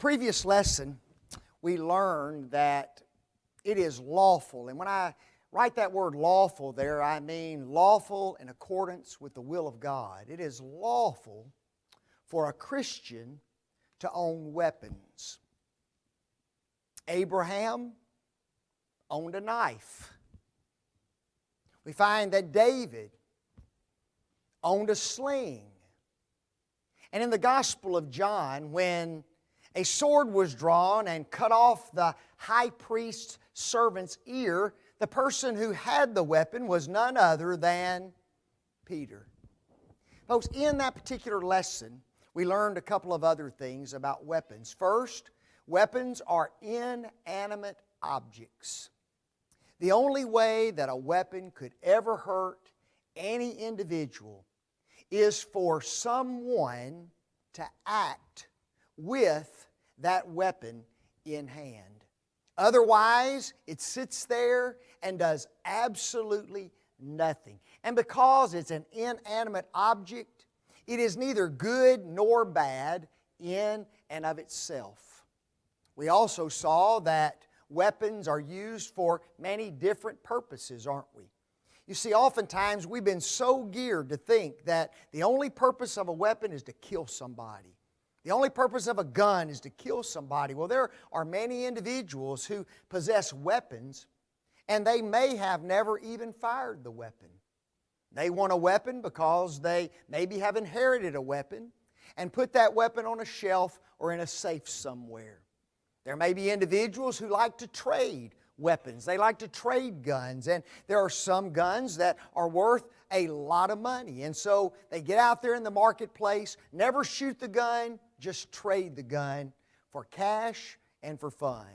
previous lesson, we learned that it is lawful. And when I write that word lawful there, I mean lawful in accordance with the will of God. It is lawful for a Christian to own weapons. Abraham owned a knife. We find that David owned a sling. And in the Gospel of John, when a sword was drawn and cut off the high priest's servant's ear, the person who had the weapon was none other than Peter. Folks, in that particular lesson, we learned a couple of other things about weapons. First, weapons are inanimate objects. The only way that a weapon could ever hurt any individual is for someone to act with that weapon in hand. Otherwise, it sits there and does absolutely nothing. And because it's an inanimate object, it is neither good nor bad in and of itself. We also saw that weapons are used for many different purposes, aren't we? You see, oftentimes we've been so geared to think that the only purpose of a weapon is to kill somebody. The only purpose of a gun is to kill somebody. Well, there are many individuals who possess weapons, and they may have never even fired the weapon. They want a weapon because they maybe have inherited a weapon and put that weapon on a shelf or in a safe somewhere. There may be individuals who like to trade weapons. They like to trade guns, and there are some guns that are worth a lot of money. And so they get out there in the marketplace, never shoot the gun, just trade the gun for cash and for fun.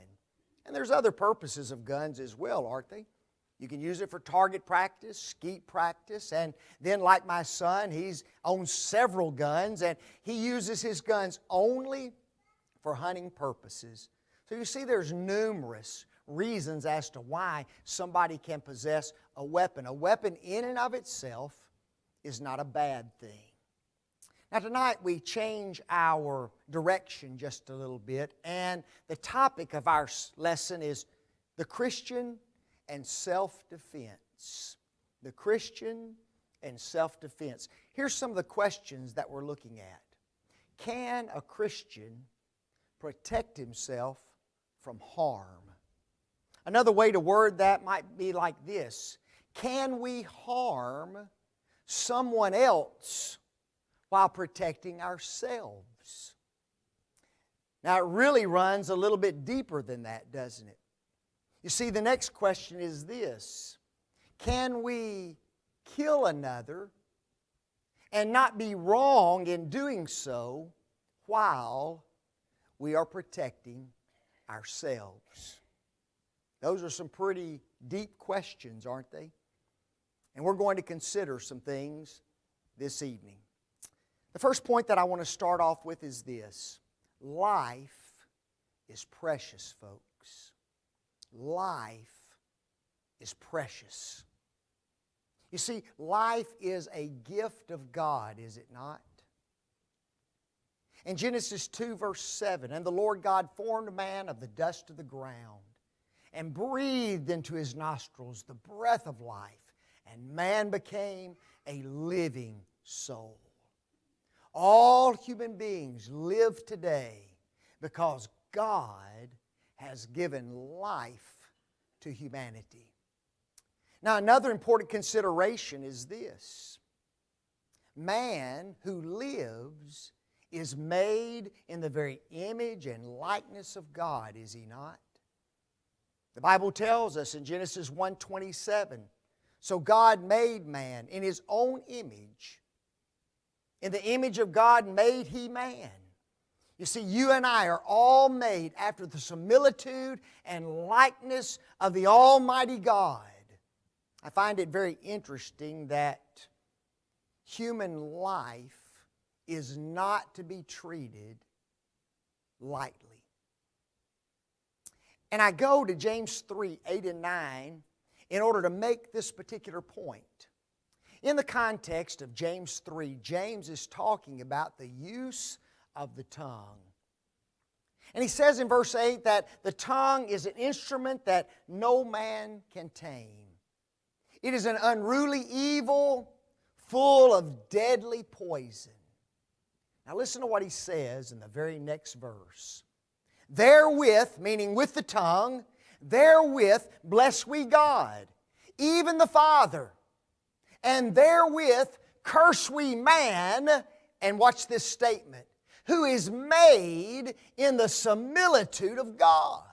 And there's other purposes of guns as well, aren't they? You can use it for target practice, skeet practice, and then like my son, he owns several guns, and he uses his guns only for hunting purposes. So you see, there's numerous reasons as to why somebody can possess a weapon. A weapon in and of itself is not a bad thing. Now tonight we change our direction just a little bit, and the topic of our lesson is the Christian and self-defense. The Christian and self-defense. Here's some of the questions that we're looking at. Can a Christian protect himself from harm? Another way to word that might be like this. Can we harm someone else while protecting ourselves? Now it really runs a little bit deeper than that, doesn't it? You see, the next question is this. Can we kill another and not be wrong in doing so while we are protecting ourselves? Those are some pretty deep questions, aren't they? And we're going to consider some things this evening. The first point that I want to start off with is this. Life is precious, folks. Life is precious. You see, life is a gift of God, is it not? In Genesis 2, verse 7, and the Lord God formed man of the dust of the ground and breathed into his nostrils the breath of life, and man became a living soul. All human beings live today because God has given life to humanity. Now, another important consideration is this. Man who lives is made in the very image and likeness of God, is he not? The Bible tells us in Genesis 1:27, so God made man in His own image. In the image of God made He man. You see, you and I are all made after the similitude and likeness of the Almighty God. I find it very interesting that human life is not to be treated lightly. And I go to James 3, 8 and 9 in order to make this particular point. In the context of James 3, James is talking about the use of the tongue. And he says in verse 8 that the tongue is an instrument that no man can tame. It is an unruly evil full of deadly poison. Now listen to what he says in the very next verse. Therewith, meaning with the tongue, therewith bless we God, even the Father. And therewith curse we man, and watch this statement, who is made in the similitude of God.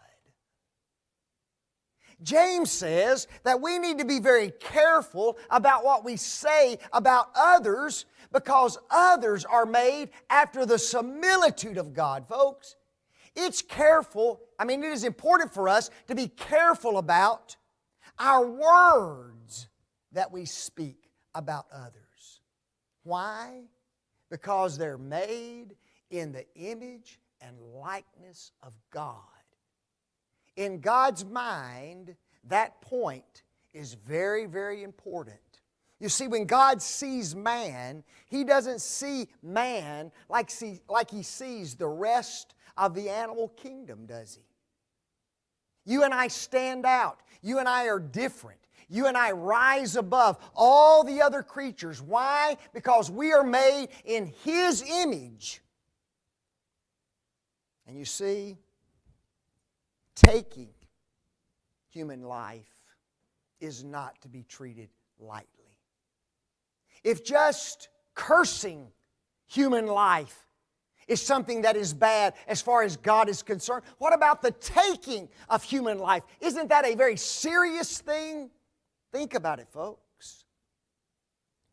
James says that we need to be very careful about what we say about others because others are made after the similitude of God, folks. It is important for us to be careful about our words that we speak about others. Why? Because they're made in the image and likeness of God. In God's mind, that point is very, very important. You see, when God sees man, He doesn't see man like He sees the rest of the animal kingdom, does He? You and I stand out. You and I are different. You and I rise above all the other creatures. Why? Because we are made in His image. And you see, taking human life is not to be treated lightly. If just cursing human life is something that is bad as far as God is concerned, what about the taking of human life? Isn't that a very serious thing? Think about it, folks.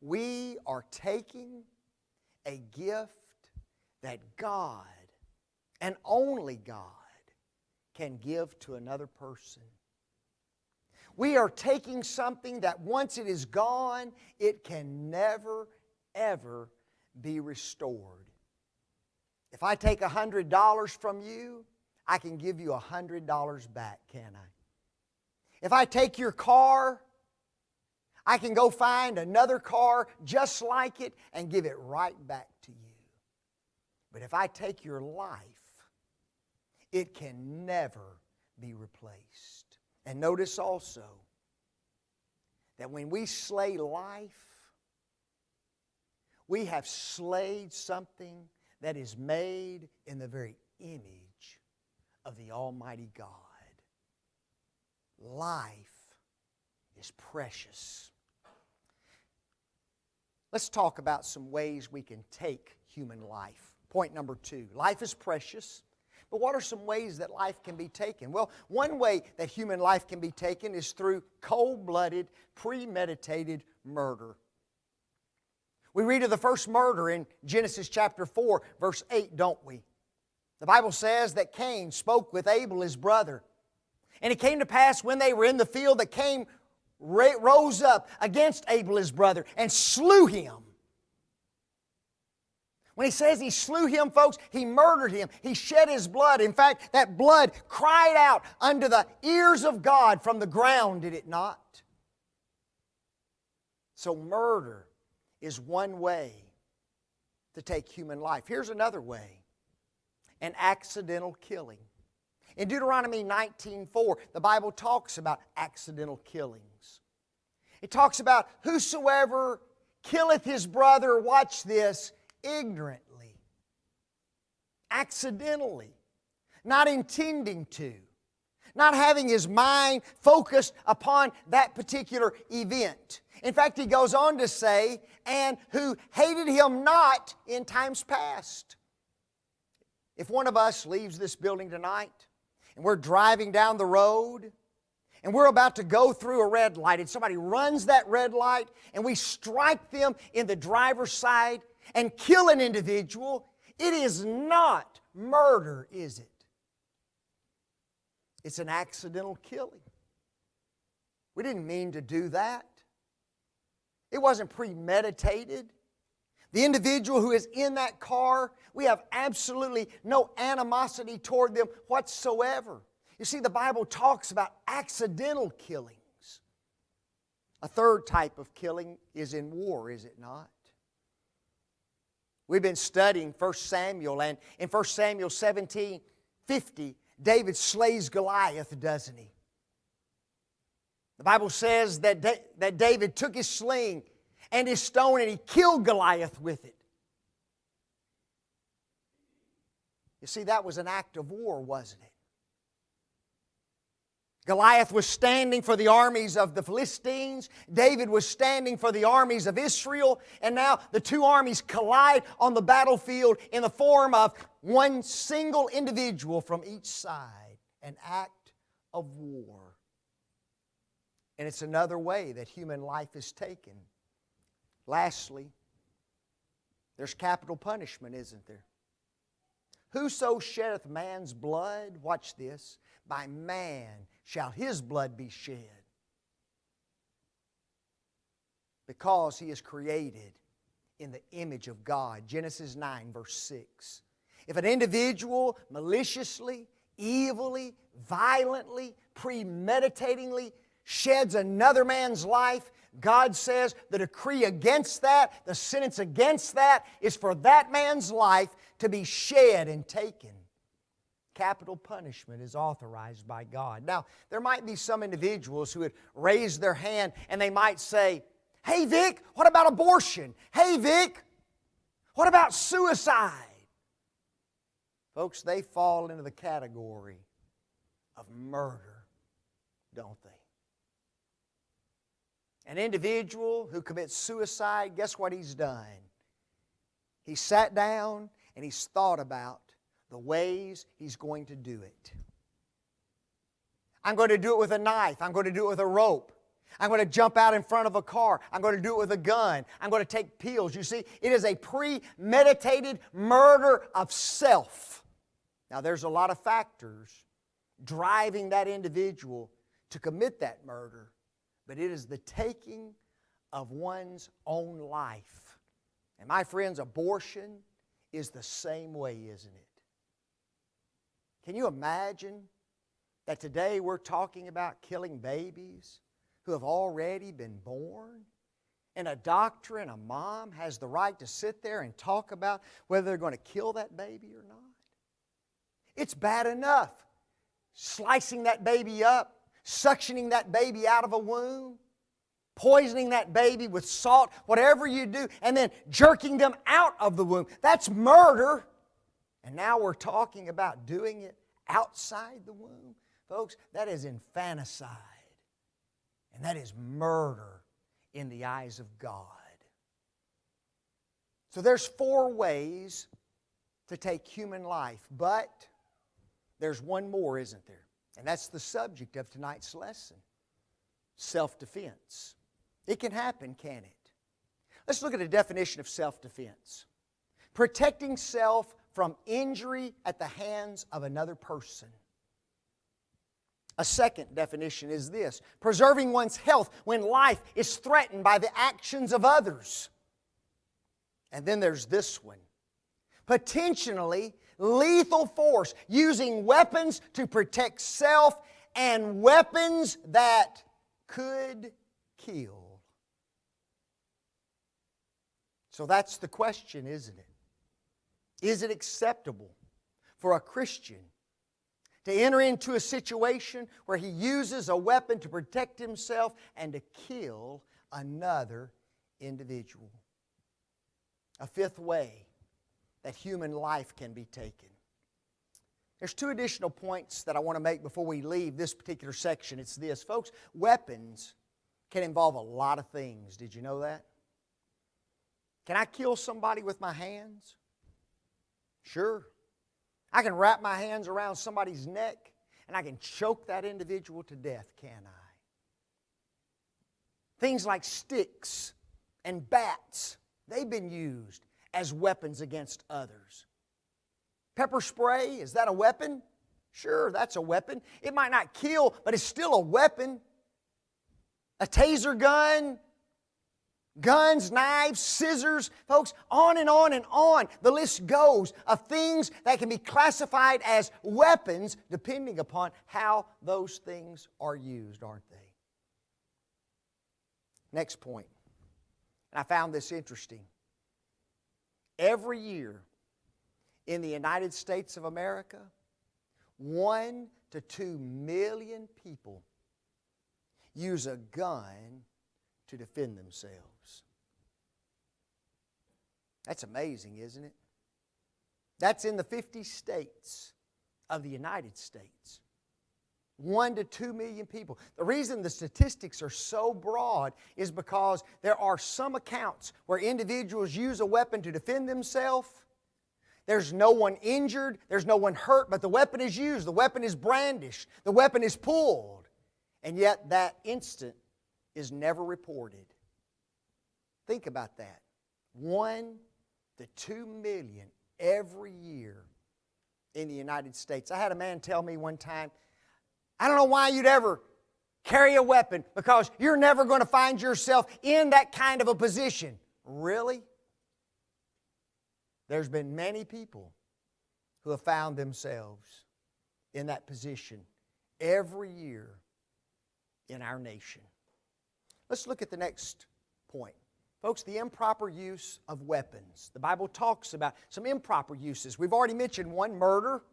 We are taking a gift that God, and only God, can give to another person. We are taking something that once it is gone, it can never, ever be restored. If I take $100 from you, I can give you $100 back, can I? If I take your car, I can go find another car just like it and give it right back to you. But if I take your life, it can never be replaced. And notice also that when we slay life, we have slayed something that is made in the very image of the Almighty God. Life is precious. Let's talk about some ways we can take human life. Point number 2, life is precious. But what are some ways that life can be taken? Well, one way that human life can be taken is through cold-blooded, premeditated murder. We read of the first murder in Genesis chapter 4, verse 8, don't we? The Bible says that Cain spoke with Abel, his brother. And it came to pass when they were in the field that Cain rose up against Abel, his brother, and slew him. When he says he slew him, folks, he murdered him. He shed his blood. In fact, that blood cried out under the ears of God from the ground, did it not? So murder is one way to take human life. Here's another way, an accidental killing. In Deuteronomy 19:4, the Bible talks about accidental killings. It talks about whosoever killeth his brother, watch this, ignorantly, accidentally, not intending to, not having his mind focused upon that particular event. In fact, he goes on to say, and who hated him not in times past. If one of us leaves this building tonight, and we're driving down the road, and we're about to go through a red light, and somebody runs that red light, and we strike them in the driver's side and kill an individual, it is not murder, is it? It's an accidental killing. We didn't mean to do that. It wasn't premeditated. The individual who is in that car, we have absolutely no animosity toward them whatsoever. You see, the Bible talks about accidental killings. A third type of killing is in war, is it not? We've been studying 1 Samuel, and in 1 Samuel 17, 50, David slays Goliath, doesn't he? The Bible says that David took his sling and his stone and he killed Goliath with it. You see, that was an act of war, wasn't it? Goliath was standing for the armies of the Philistines. David was standing for the armies of Israel. And now the two armies collide on the battlefield in the form of one single individual from each side. An act of war. And it's another way that human life is taken. Lastly, there's capital punishment, isn't there? Whoso sheddeth man's blood, watch this, by man shall his blood be shed, because he is created in the image of God. Genesis 9, verse 6. If an individual maliciously, evilly, violently, premeditatingly sheds another man's life, God says the decree against that, the sentence against that, is for that man's life to be shed and taken. Capital punishment is authorized by God. Now, there might be some individuals who would raise their hand and they might say, "Hey Vic, what about abortion? Hey Vic, what about suicide?" Folks, they fall into the category of murder, don't they? An individual who commits suicide, guess what he's done? He sat down and he's thought about the ways he's going to do it. I'm going to do it with a knife. I'm going to do it with a rope. I'm going to jump out in front of a car. I'm going to do it with a gun. I'm going to take pills. You see, it is a premeditated murder of self. Now, there's a lot of factors driving that individual to commit that murder, but it is the taking of one's own life. And my friends, abortion is the same way, isn't it? Can you imagine that today we're talking about killing babies who have already been born? And a doctor and a mom has the right to sit there and talk about whether they're going to kill that baby or not. It's bad enough slicing that baby up, suctioning that baby out of a womb, poisoning that baby with salt, whatever you do, and then jerking them out of the womb. That's murder. And now we're talking about doing it outside the womb. Folks, that is infanticide. And that is murder in the eyes of God. So there's 4 ways to take human life. But there's one more, isn't there? And that's the subject of tonight's lesson. Self-defense. It can happen, can it? Let's look at a definition of self-defense. Protecting self from injury at the hands of another person. A second definition is this: preserving one's health when life is threatened by the actions of others. And then there's this one: potentially lethal force, using weapons to protect self and weapons that could kill. So that's the question, isn't it? Is it acceptable for a Christian to enter into a situation where he uses a weapon to protect himself and to kill another individual? A 5th way that human life can be taken. There's 2 additional points that I want to make before we leave this particular section. It's this, folks: weapons can involve a lot of things. Did you know that? Can I kill somebody with my hands? Sure. I can wrap my hands around somebody's neck and I can choke that individual to death, can't I? Things like sticks and bats, they've been used as weapons against others. Pepper spray, is that a weapon? Sure, that's a weapon. It might not kill, but it's still a weapon. A taser gun, guns, knives, scissors, folks, on and on and on. The list goes of things that can be classified as weapons depending upon how those things are used, aren't they? Next point. And I found this interesting. Every year in the United States of America, 1 to 2 million people use a gun to defend themselves. That's amazing, isn't it? That's in the 50 states of the United States. 1 to 2 million people. The reason the statistics are so broad is because there are some accounts where individuals use a weapon to defend themselves. There's no one injured, there's no one hurt, but the weapon is used, the weapon is brandished, the weapon is pulled. And yet that instant is never reported. Think about that. 1 to 2 million every year in the United States. I had a man tell me one time, I don't know why you'd ever carry a weapon because you're never going to find yourself in that kind of a position. Really? There's been many people who have found themselves in that position every year in our nation. Let's look at the next point. Folks, the improper use of weapons. The Bible talks about some improper uses. We've already mentioned one, murder.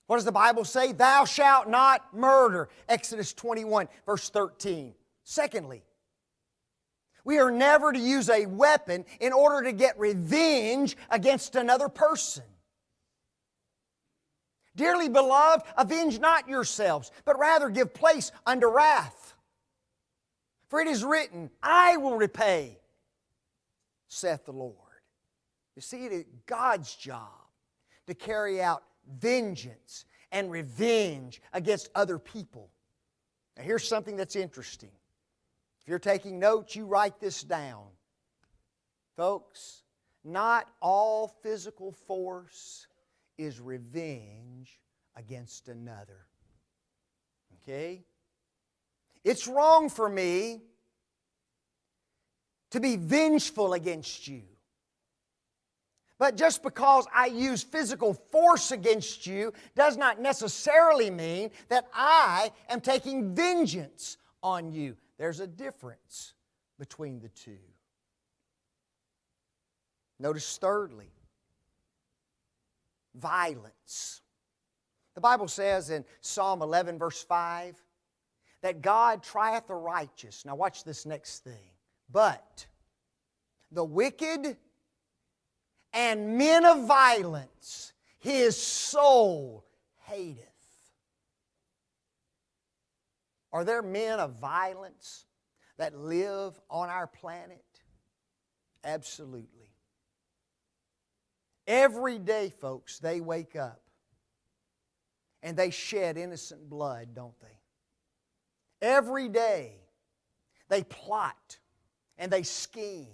What does the Bible say? Thou shalt not murder. Exodus 21, verse 13. Secondly, we are never to use a weapon in order to get revenge against another person. Dearly beloved, avenge not yourselves, but rather give place unto wrath. For it is written, I will repay, saith the Lord. You see, it is God's job to carry out vengeance and revenge against other people. Now here's something that's interesting. If you're taking notes, you write this down. Folks, not all physical force is revenge against another. Okay? It's wrong for me to be vengeful against you. But just because I use physical force against you does not necessarily mean that I am taking vengeance on you. There's a difference between the two. Notice thirdly, violence. The Bible says in Psalm 11 verse 5 that God trieth the righteous. Now watch this next thing. But the wicked and men of violence his soul hateth. Are there men of violence that live on our planet? Absolutely. Every day, folks, they wake up and they shed innocent blood, don't they? Every day they plot and they scheme.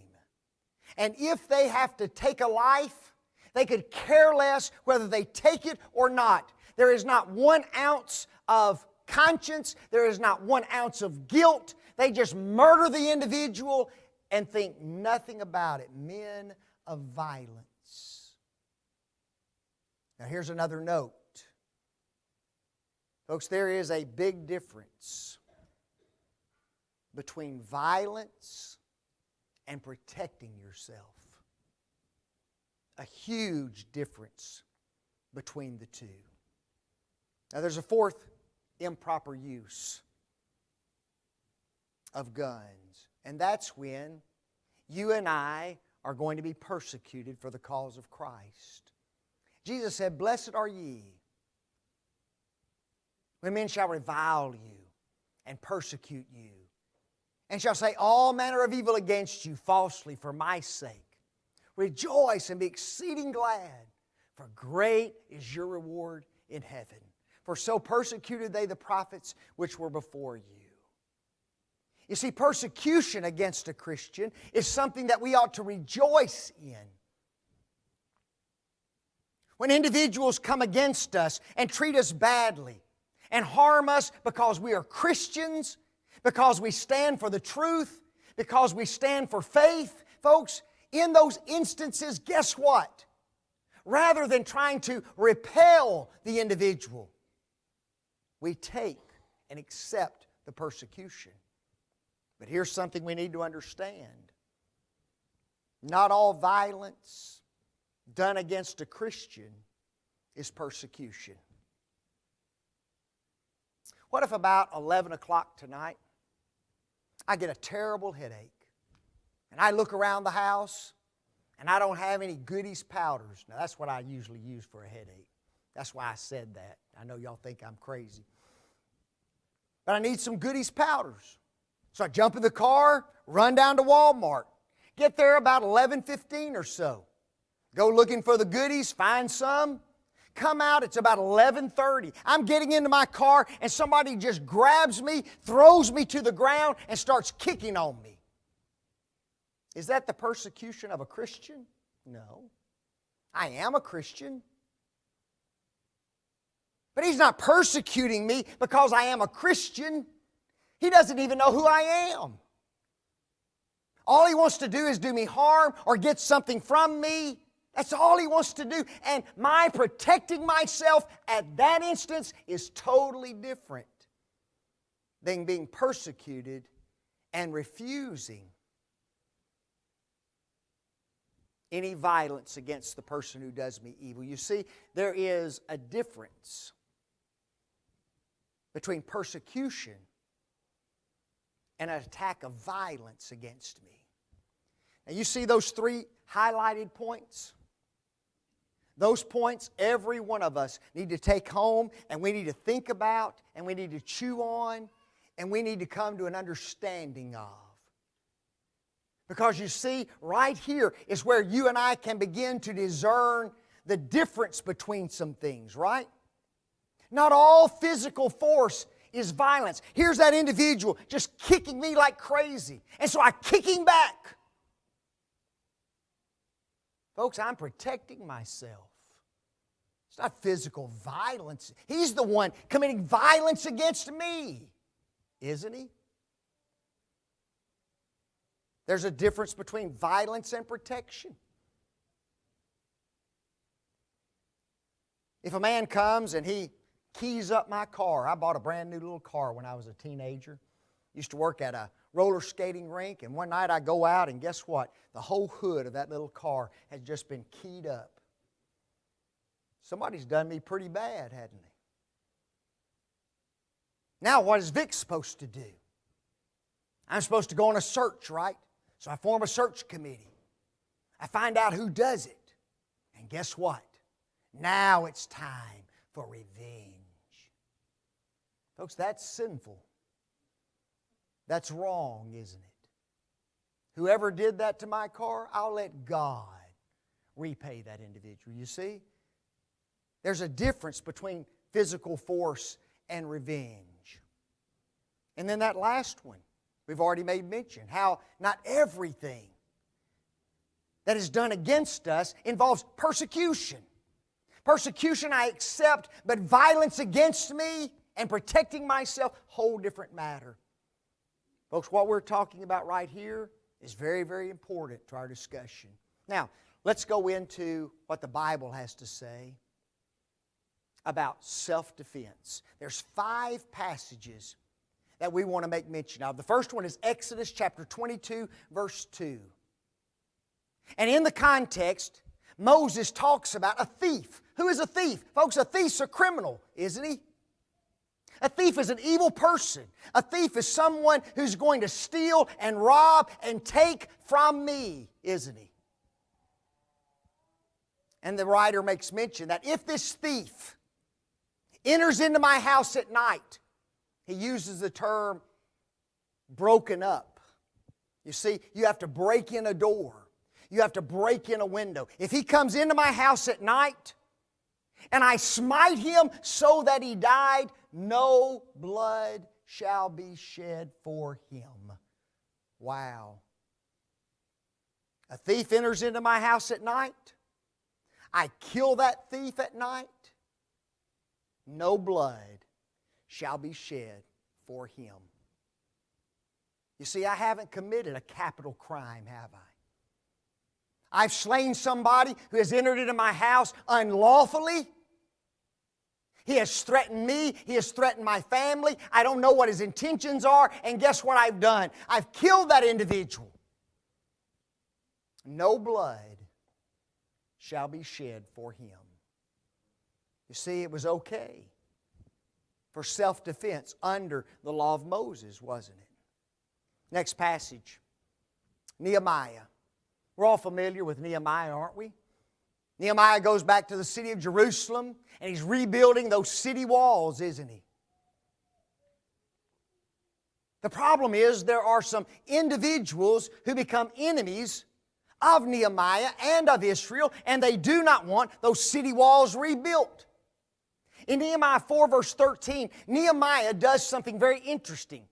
And if they have to take a life, they could care less whether they take it or not. There is not 1 ounce of conscience. There is not 1 ounce of guilt. They just murder the individual and think nothing about it. Men of violence. Now here's another note. Folks, there is a big difference between violence and protecting yourself. A huge difference between the two. Now there's a fourth improper use of guns, and that's when you and I are going to be persecuted for the cause of Christ. Jesus said, blessed are ye when men shall revile you and persecute you, and shall say all manner of evil against you falsely for my sake. Rejoice and be exceeding glad, for great is your reward in heaven. For so persecuted they the prophets which were before you. You see, persecution against a Christian is something that we ought to rejoice in. When individuals come against us and treat us badly and harm us because we are Christians, because we stand for the truth, because we stand for faith, folks, in those instances, guess what? Rather than trying to repel the individual, we take and accept the persecution. But here's something we need to understand. Not all violence done against a Christian is persecution. What if about 11 o'clock tonight, I get a terrible headache, and I look around the house, and I don't have any Goodies powders. Now, that's what I usually use for a headache. That's why I said that. I know y'all think I'm crazy. But I need some Goodies powders. So I jump in the car, run down to Walmart, get there about 11:15 or so. Go looking for the goodies, find some. Come out, it's about 11:30. I'm getting into my car and somebody just grabs me, throws me to the ground, and starts kicking on me. Is that the persecution of a Christian? No. I am a Christian. But he's not persecuting me because I am a Christian. He doesn't even know who I am. All he wants to do is do me harm or get something from me. That's all he wants to do. And my protecting myself at that instance is totally different than being persecuted and refusing any violence against the person who does me evil. You see, there is a difference between persecution and an attack of violence against me. Now you see those three highlighted points? Those points, every one of us need to take home, and we need to think about, and we need to chew on, and we need to come to an understanding of. Because you see, right here is where you and I can begin to discern the difference between some things, right? Not all physical force is violence. Here's that individual just kicking me like crazy, and so I kick him back. Folks, I'm protecting myself. It's not physical violence. He's the one committing violence against me, isn't he? There's a difference between violence and protection. If a man comes and he keys up my car, I bought a brand new little car when I was a teenager. Used to work at a roller skating rink, and one night I go out, and guess what? The whole hood of that little car has just been keyed up. Somebody's done me pretty bad, hadn't they? Now what is Vic supposed to do? I'm supposed to go on a search, right? So I form a search committee. I find out who does it. And guess what? Now it's time for revenge. Folks, that's sinful. That's wrong, isn't it? Whoever did that to my car, I'll let God repay that individual. You see? There's a difference between physical force and revenge. And then that last one, we've already made mention, how not everything that is done against us involves persecution. Persecution I accept, but violence against me and protecting myself, whole different matter. Folks, what we're talking about right here is very, very important to our discussion. Now, let's go into what the Bible has to say about self-defense. There's 5 passages that we want to make mention of. The first one is Exodus chapter 22, verse 2. And in the context, Moses talks about a thief. Who is a thief? Folks, a thief's a criminal, isn't he? A thief is an evil person. A thief is someone who's going to steal and rob and take from me, isn't he? And the writer makes mention that if this thief enters into my house at night, he uses the term broken up. You see, you have to break in a door. You have to break in a window. If he comes into my house at night and I smite him so that he died, no blood shall be shed for him. Wow. A thief enters into my house at night. I kill that thief at night. No blood shall be shed for him. You see, I haven't committed a capital crime, have I? I've slain somebody who has entered into my house unlawfully. He has threatened me. He has threatened my family. I don't know what his intentions are. And guess what I've done? I've killed that individual. No blood shall be shed for him. You see, it was okay for self-defense under the law of Moses, wasn't it? Next passage, Nehemiah. We're all familiar with Nehemiah, aren't we? Nehemiah goes back to the city of Jerusalem, and he's rebuilding those city walls, isn't he? The problem is there are some individuals who become enemies of Nehemiah and of Israel, and they do not want those city walls rebuilt. In Nehemiah 4 verse 13, Nehemiah does something very interesting.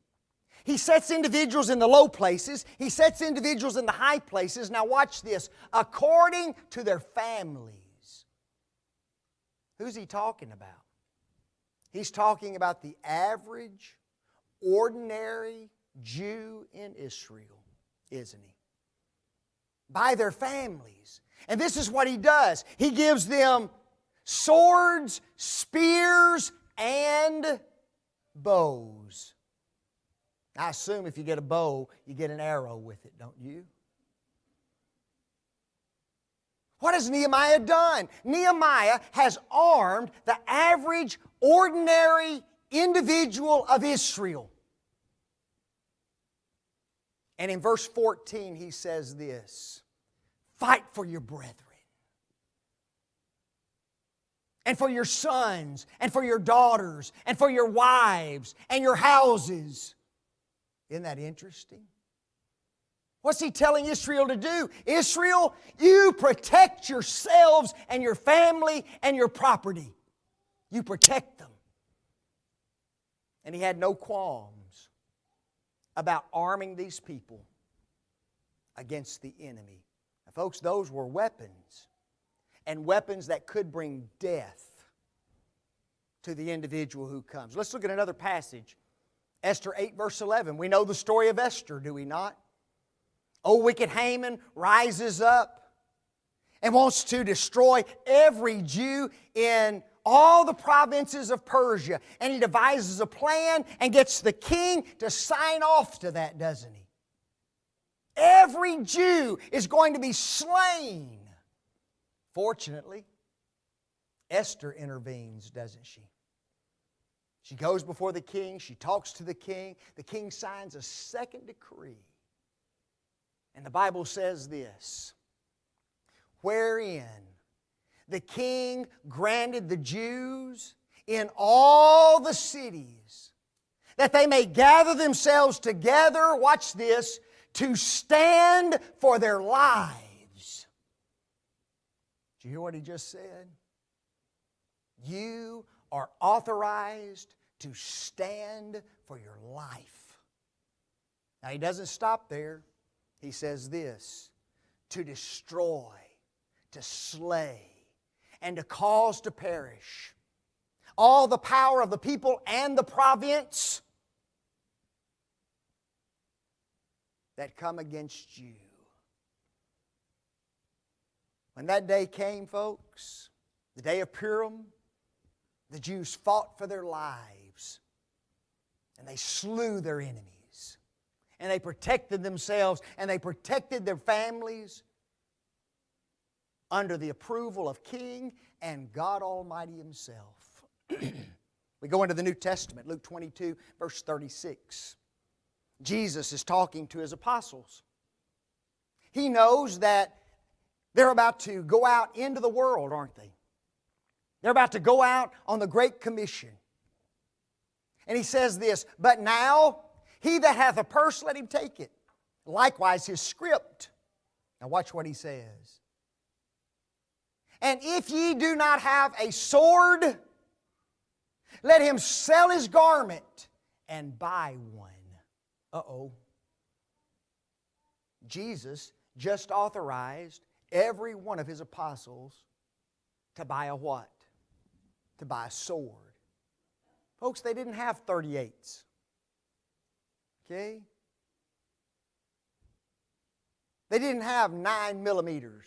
He sets individuals in the low places. He sets individuals in the high places. Now watch this. According to their families. Who's he talking about? He's talking about the average, ordinary Jew in Israel, isn't he? By their families. And this is what he does. He gives them swords, spears, and bows. I assume if you get a bow, you get an arrow with it, don't you? What has Nehemiah done? Nehemiah has armed the average, ordinary individual of Israel. And in verse 14 he says this, fight for your brethren, and for your sons, and for your daughters, and for your wives, and your houses. Isn't that interesting? What's he telling Israel to do? Israel, you protect yourselves and your family and your property. You protect them. And he had no qualms about arming these people against the enemy. Now, folks, those were weapons, and weapons that could bring death to the individual who comes. Let's look at another passage. Esther 8 verse 11. We know the story of Esther, do we not? Oh, wicked Haman rises up and wants to destroy every Jew in all the provinces of Persia. And he devises a plan and gets the king to sign off to that, doesn't he? Every Jew is going to be slain. Fortunately, Esther intervenes, doesn't she? She goes before the king. She talks to the king. The king signs a second decree. And the Bible says this, wherein the king granted the Jews in all the cities that they may gather themselves together, watch this, to stand for their lives. Did you hear what he just said? You are authorized to stand for your life. Now he doesn't stop there. He says this, to destroy, to slay, and to cause to perish all the power of the people and the province that come against you. When that day came, folks, the day of Purim, the Jews fought for their lives, and they slew their enemies. And they protected themselves, and they protected their families under the approval of King and God Almighty Himself. We go into the New Testament, Luke 22, verse 36. Jesus is talking to His apostles. He knows that they're about to go out into the world, aren't they? They're about to go out on the Great Commission. And He says this, but now he that hath a purse, let him take it. Likewise his scrip. Now watch what He says. And if ye do not have a sword, let him sell his garment and buy one. Uh-oh. Jesus just authorized every one of His apostles to buy a what? To buy a sword. Folks, they didn't have 38s. Okay? They didn't have 9 millimeters.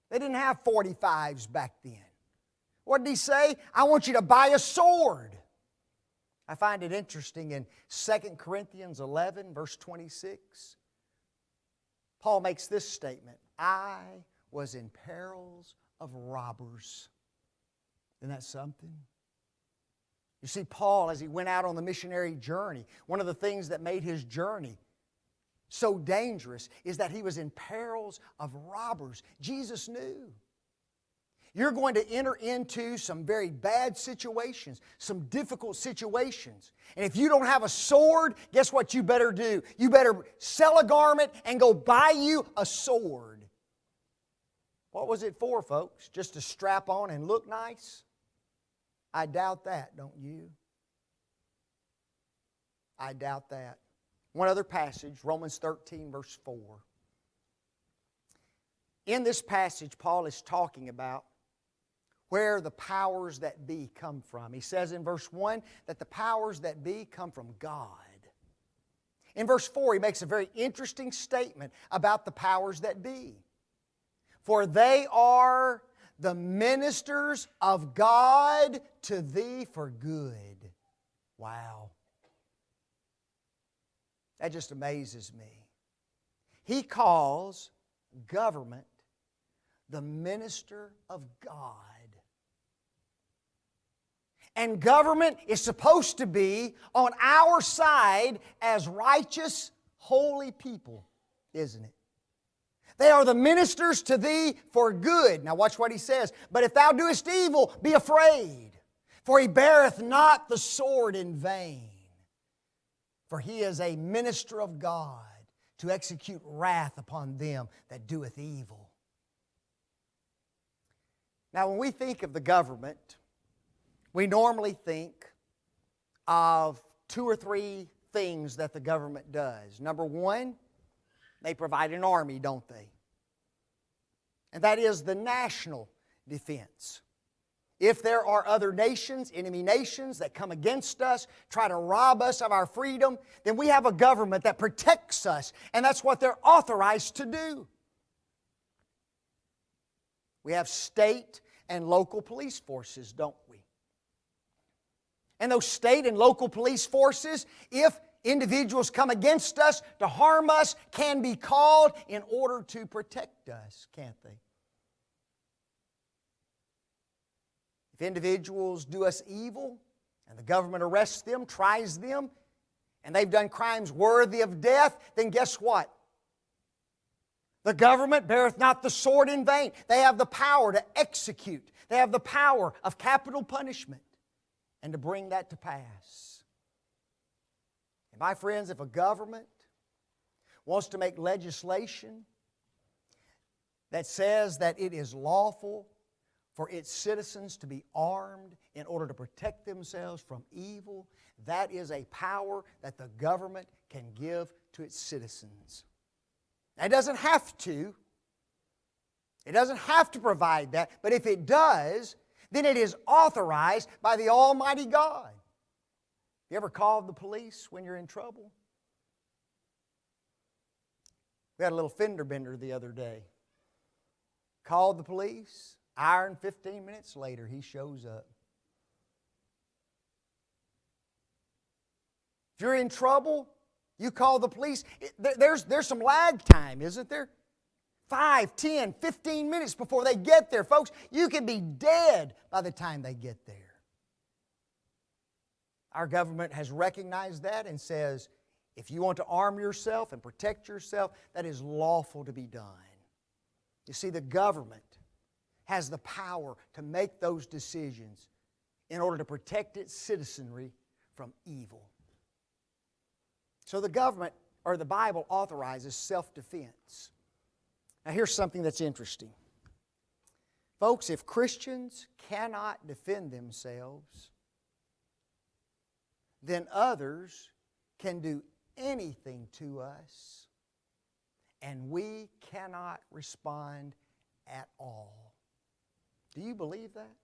They didn't have 45s back then. What did He say? I want you to buy a sword. I find it interesting in 2 Corinthians 11, verse 26. Paul makes this statement, I was in perils of robbers. Isn't that something? You see, Paul, as he went out on the missionary journey, one of the things that made his journey so dangerous is that he was in perils of robbers. Jesus knew. You're going to enter into some very bad situations, some difficult situations. And if you don't have a sword, guess what you better do? You better sell a garment and go buy you a sword. What was it for, folks? Just to strap on and look nice? I doubt that, don't you? I doubt that. One other passage, Romans 13, verse 4. In this passage, Paul is talking about where the powers that be come from. He says in verse 1 that the powers that be come from God. In verse 4, he makes a very interesting statement about the powers that be. For they are the ministers of God to thee for good. Wow. That just amazes me. He calls government the minister of God. And government is supposed to be on our side as righteous, holy people, isn't it? They are the ministers to thee for good. Now watch what he says. But if thou doest evil, be afraid. For he beareth not the sword in vain. For he is a minister of God to execute wrath upon them that doeth evil. Now when we think of the government, we normally think of 2 or 3 things that the government does. Number one, they provide an army, don't they? And that is the national defense. If there are other nations, enemy nations, that come against us, try to rob us of our freedom, then we have a government that protects us, and that's what they're authorized to do. We have state and local police forces, don't we? And those state and local police forces, if individuals come against us to harm us, can be called in order to protect us, can't they? If individuals do us evil and the government arrests them, tries them, and they've done crimes worthy of death, then guess what? The government beareth not the sword in vain. They have the power to execute. They have the power of capital punishment and to bring that to pass. And my friends, if a government wants to make legislation that says that it is lawful for its citizens to be armed in order to protect themselves from evil, that is a power that the government can give to its citizens. It doesn't have to. It doesn't have to provide that, but if it does, then it is authorized by the Almighty God. You ever called the police when you're in trouble? We had a little fender bender the other day. Called the police. Hour and 15 minutes later, he shows up. If you're in trouble, you call the police. There's some lag time, isn't there? 5, 10, 15 minutes before they get there. Folks, you can be dead by the time they get there. Our government has recognized that and says, if you want to arm yourself and protect yourself, that is lawful to be done. You see, the government has the power to make those decisions in order to protect its citizenry from evil. So the government, or the Bible, authorizes self-defense. Now here's something that's interesting. Folks, if Christians cannot defend themselves, then others can do anything to us, and we cannot respond at all. Do you believe that?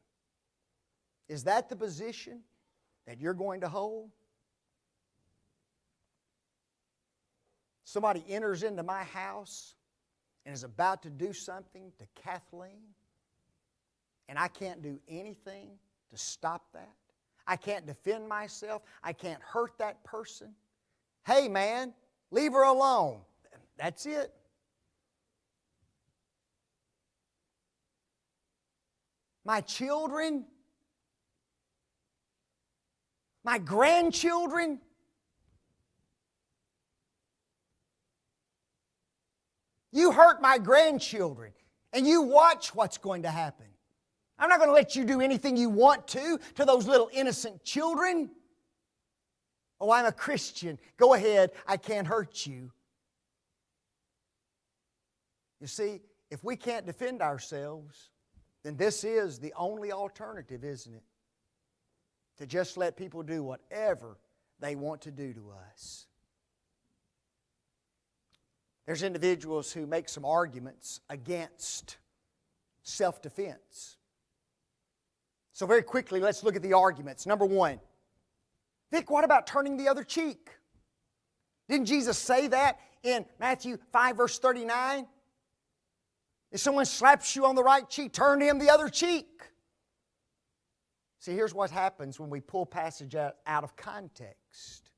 Is that the position that you're going to hold? Somebody enters into my house and is about to do something to Kathleen, and I can't do anything to stop that. I can't defend myself. I can't hurt that person. Hey, man, leave her alone. That's it. My children My grandchildren? You hurt my grandchildren, and you watch what's going to happen. I'm not going to let you do anything you want to those little innocent children. Oh, I'm a Christian. Go ahead, I can't hurt you. You see, if we can't defend ourselves, then this is the only alternative, isn't it? To just let people do whatever they want to do to us. There's individuals who make some arguments against self-defense. So very quickly, let's look at the arguments. Number one, Vic, what about turning the other cheek? Didn't Jesus say that in Matthew 5, verse 39? If someone slaps you on the right cheek, turn to him the other cheek. See, here's what happens when we pull passage out of context.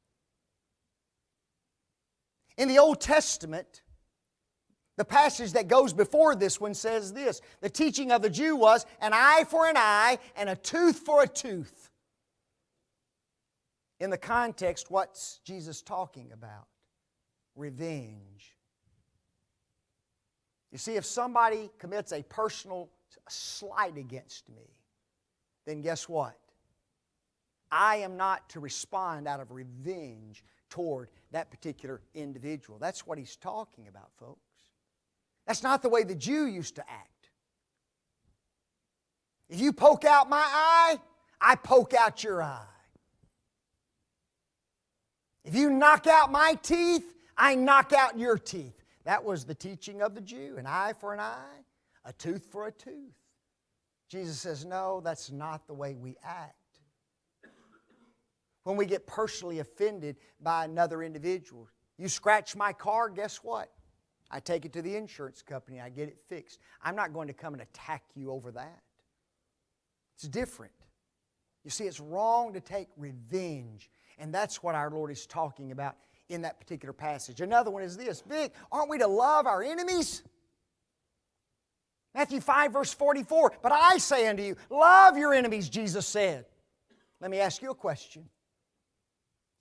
In the Old Testament, the passage that goes before this one says this. The teaching of the Jew was an eye for an eye and a tooth for a tooth. In the context, what's Jesus talking about? Revenge. You see, if somebody commits a personal slight against me, then guess what? I am not to respond out of revenge toward that particular individual. That's what he's talking about, folks. That's not the way the Jew used to act. If you poke out my eye, I poke out your eye. If you knock out my teeth, I knock out your teeth. That was the teaching of the Jew. An eye for an eye, a tooth for a tooth. Jesus says, no, that's not the way we act. When we get personally offended by another individual, you scratch my car, guess what? I take it to the insurance company, I get it fixed. I'm not going to come and attack you over that. It's different. You see, it's wrong to take revenge. And that's what our Lord is talking about in that particular passage. Another one is this. Vic, aren't we to love our enemies? Matthew 5, verse 44. But I say unto you, love your enemies, Jesus said. Let me ask you a question.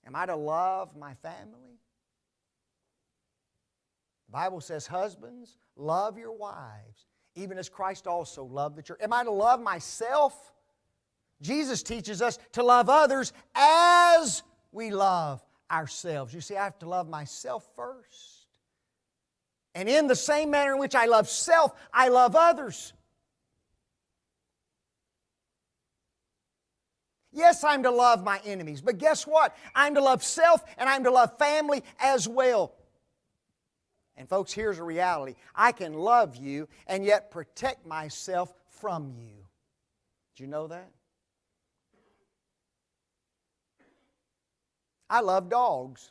Am I to love my family? The Bible says, husbands, love your wives, even as Christ also loved the church. Am I to love myself? Jesus teaches us to love others as we love ourselves. You see, I have to love myself first. And in the same manner in which I love self, I love others. Yes, I'm to love my enemies, but guess what? I'm to love self and I'm to love family as well. And folks, here's a reality. I can love you and yet protect myself from you. Did you know that? I love dogs.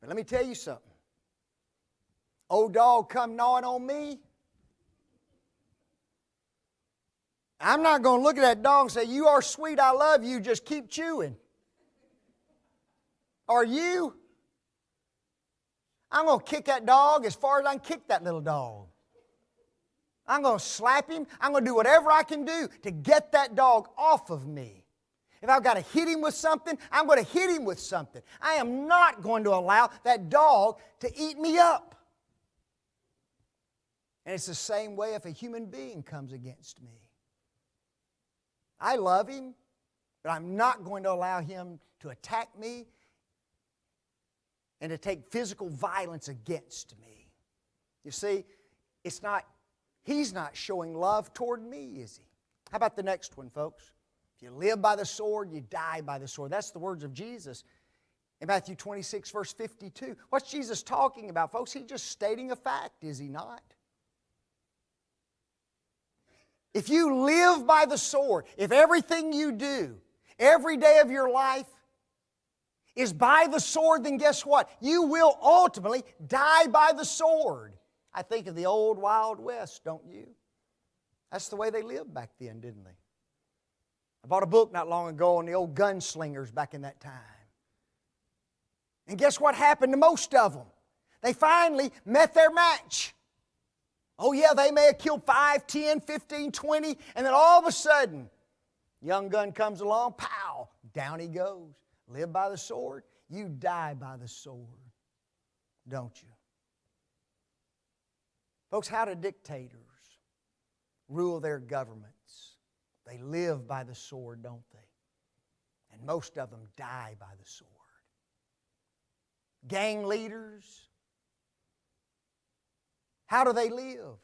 But let me tell you something. Old dog come gnawing on me. I'm not going to look at that dog and say, you are sweet, I love you, just keep chewing. Are you? I'm going to kick that dog as far as I can kick that little dog. I'm going to slap him. I'm going to do whatever I can do to get that dog off of me. If I've got to hit him with something, I'm going to hit him with something. I am not going to allow that dog to eat me up. And it's the same way if a human being comes against me. I love him, but I'm not going to allow him to attack me and to take physical violence against me. You see, he's not showing love toward me, is he? How about the next one, folks? If you live by the sword, you die by the sword. That's the words of Jesus in Matthew 26, verse 52. What's Jesus talking about, folks? He's just stating a fact, is he not? If you live by the sword, if everything you do, every day of your life, is by the sword, then guess what? You will ultimately die by the sword. I think of the old Wild West, don't you? That's the way they lived back then, didn't they? I bought a book not long ago on the old gunslingers back in that time. And guess what happened to most of them? They finally met their match. Oh yeah, they may have killed 5, 10, 15, 20, and then all of a sudden, Young gun comes along, pow, down he goes. Live by the sword, you die by the sword, don't you? Folks, how do dictators rule their governments? They live by the sword, don't they? And most of them die by the sword. Gang leaders, how do they live?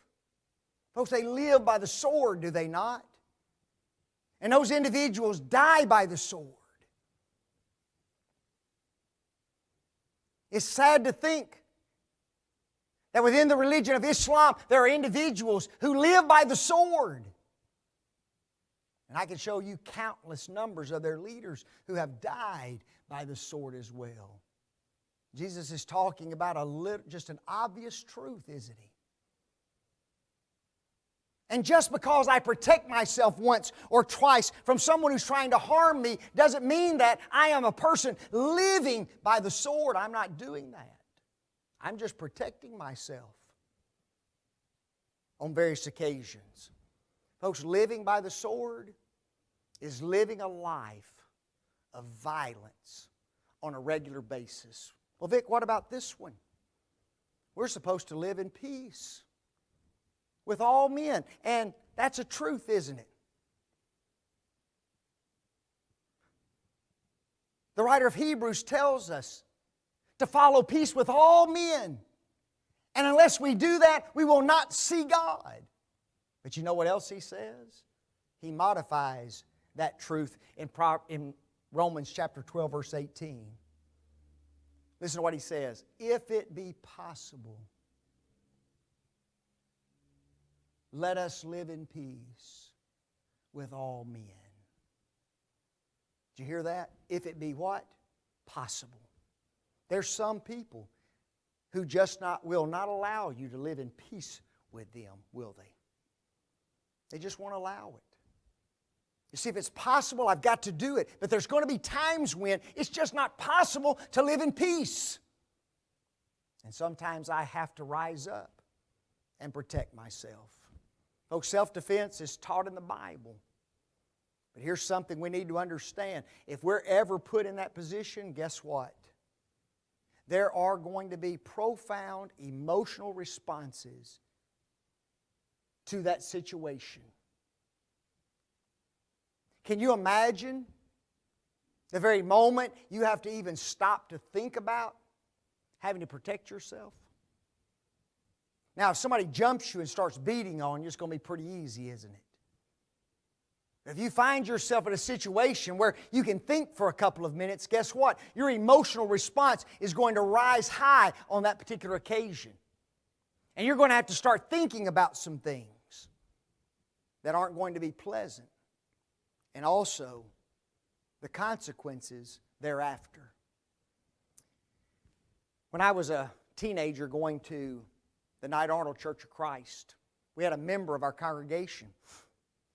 Folks, they live by the sword, do they not? And those individuals die by the sword. It's sad to think that within the religion of Islam, there are individuals who live by the sword. And I can show you countless numbers of their leaders who have died by the sword as well. Jesus is talking about just an obvious truth, isn't he? And just because I protect myself once or twice from someone who's trying to harm me doesn't mean that I am a person living by the sword. I'm not doing that. I'm just protecting myself on various occasions. Folks, living by the sword is living a life of violence on a regular basis. Well, Vic, what about this one? We're supposed to live in peace with all men. And that's a truth, isn't it? The writer of Hebrews tells us to follow peace with all men. And unless we do that, we will not see God. But you know what else he says? He modifies that truth in Romans chapter 12, verse 18. Listen to what he says. If it be possible, let us live in peace with all men. Did you hear that? If it be what? Possible. There's some people who will not allow you to live in peace with them, will they? They just won't allow it. You see, if it's possible, I've got to do it. But there's going to be times when it's just not possible to live in peace. And sometimes I have to rise up and protect myself. Folks, self-defense is taught in the Bible. But here's something we need to understand. If we're ever put in that position, guess what? There are going to be profound emotional responses to that situation. Can you imagine the very moment you have to even stop to think about having to protect yourself? Now, if somebody jumps you and starts beating on you, it's going to be pretty easy, isn't it? If you find yourself in a situation where you can think for a couple of minutes, guess what? Your emotional response is going to rise high on that particular occasion. And you're going to have to start thinking about some things that aren't going to be pleasant. And also the consequences thereafter. When I was a teenager going to the Knight Arnold Church of Christ, we had a member of our congregation.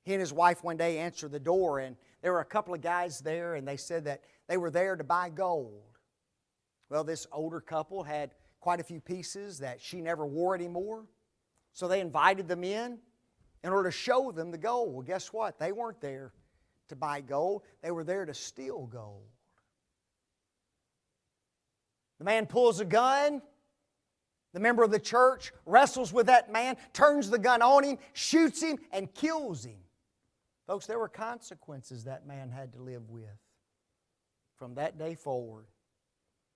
He and his wife one day answered the door, and there were a couple of guys there, and they said that they were there to buy gold. Well, this older couple had quite a few pieces that she never wore anymore, so they invited them in order to show them the gold. Well, guess what? They weren't there to buy gold. They were there to steal gold. The man pulls a gun. The member of the church wrestles with that man, turns the gun on him, shoots him, and kills him. Folks, there were consequences that man had to live with from that day forward.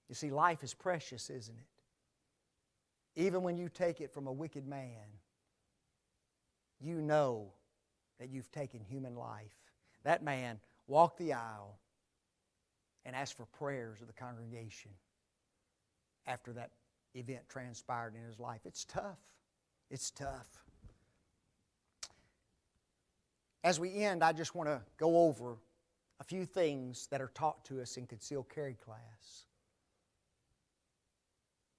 You see, life is precious, isn't it? Even when you take it from a wicked man, you know that you've taken human life. That man walked the aisle and asked for prayers of the congregation after that event transpired in his life. It's tough. It's tough. As we end, I just want to go over a few things that are taught to us in concealed carry class.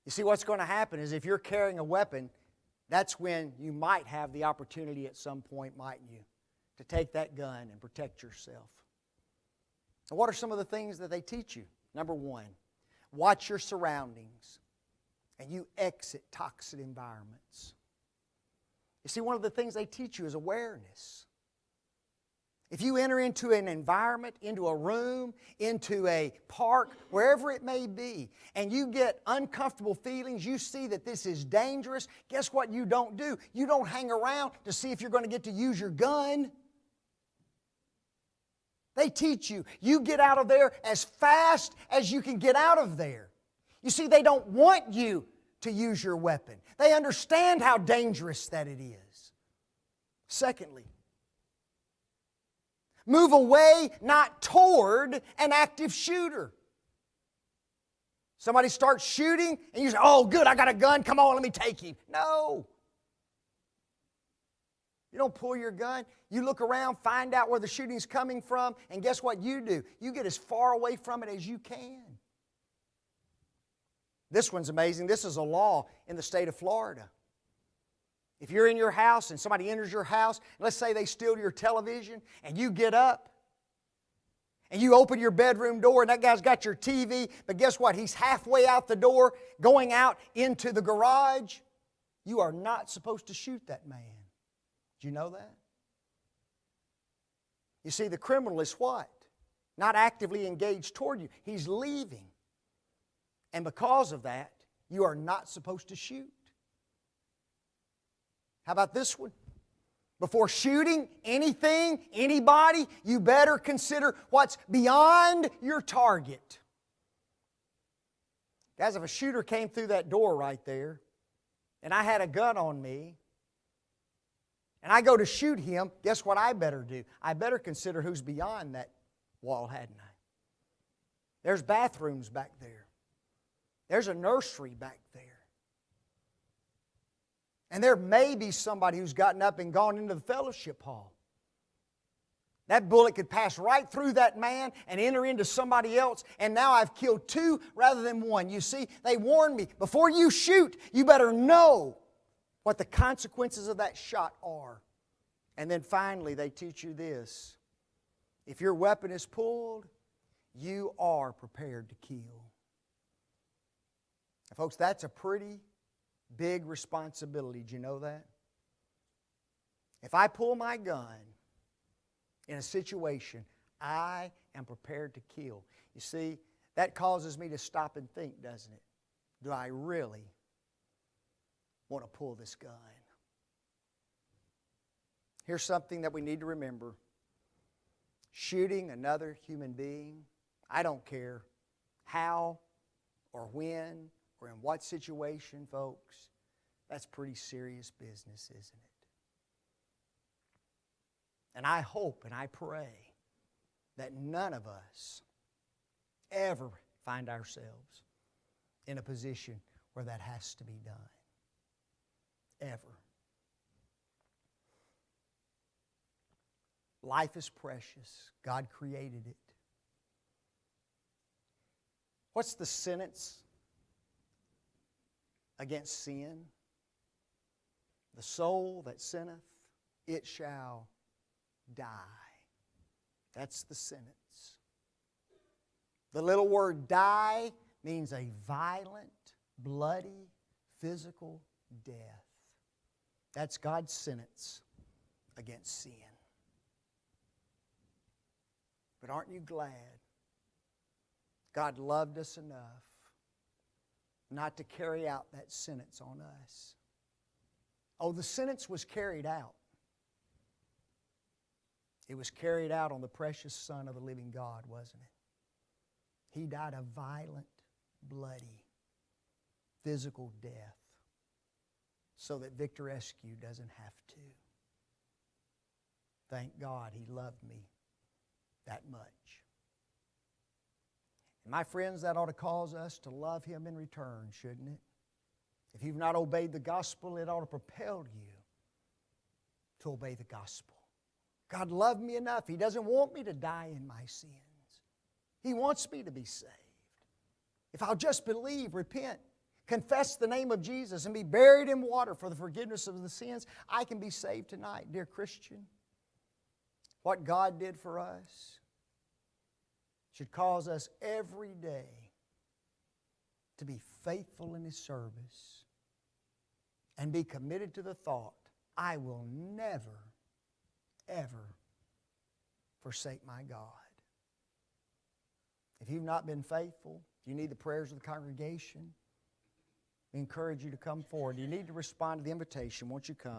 You see, what's going to happen is if you're carrying a weapon, that's when you might have the opportunity at some point, mightn't you, to take that gun and protect yourself. And what are some of the things that they teach you? Number one, watch your surroundings and you exit toxic environments. You see, one of the things they teach you is awareness. If you enter into an environment, into a room, into a park, wherever it may be, and you get uncomfortable feelings, you see that this is dangerous, guess what you don't do? You don't hang around to see if you're going to get to use your gun. They teach you. You get out of there as fast as you can get out of there. You see, they don't want you to use your weapon. They understand how dangerous that it is. Secondly, move away, not toward an active shooter. Somebody starts shooting and you say, oh, good, I got a gun. Come on, let me take him. No. You don't pull your gun. You look around, find out where the shooting's coming from, and guess what you do? You get as far away from it as you can. This one's amazing. This is a law in the state of Florida. If you're in your house and somebody enters your house, let's say they steal your television, and you get up and you open your bedroom door and that guy's got your TV, but guess what? He's halfway out the door going out into the garage. You are not supposed to shoot that man. Do you know that? You see, the criminal is what? Not actively engaged toward you. He's leaving. And because of that, you are not supposed to shoot. How about this one? Before shooting anything, anybody, you better consider what's beyond your target. Guys, if a shooter came through that door right there, and I had a gun on me, and I go to shoot him, guess what I better do? I better consider who's beyond that wall, hadn't I? There's bathrooms back there. There's a nursery back there. And there may be somebody who's gotten up and gone into the fellowship hall. That bullet could pass right through that man and enter into somebody else, and now I've killed two rather than one. You see, they warned me, before you shoot, you better know what the consequences of that shot are. And then finally, they teach you this. If your weapon is pulled, you are prepared to kill. Now, folks, that's a pretty big responsibility. Do you know that? If I pull my gun in a situation, I am prepared to kill. You see, that causes me to stop and think, doesn't it? Do I really want to pull this gun? Here's something that we need to remember. Shooting another human being, I don't care how or when or in what situation, folks, that's pretty serious business, isn't it? And I hope and I pray that none of us ever find ourselves in a position where that has to be done. Ever. Life is precious. God created it. What's the sentence against sin? The soul that sinneth, it shall die. That's the sentence. The little word die means a violent, bloody, physical death. That's God's sentence against sin. But aren't you glad God loved us enough not to carry out that sentence on us? Oh, the sentence was carried out. It was carried out on the precious Son of the living God, wasn't it? He died a violent, bloody, physical death so that Victor Eskew doesn't have to. Thank God He loved me that much. And my friends, that ought to cause us to love Him in return, shouldn't it? If you've not obeyed the gospel, it ought to propel you to obey the gospel. God loved me enough. He doesn't want me to die in my sins. He wants me to be saved. If I'll just believe, repent, confess the name of Jesus, and be buried in water for the forgiveness of the sins, I can be saved tonight. Dear Christian, what God did for us should cause us every day to be faithful in His service and be committed to the thought, I will never, ever forsake my God. If you've not been faithful, you need the prayers of the congregation. We encourage you to come forward. You need to respond to the invitation. Won't you come?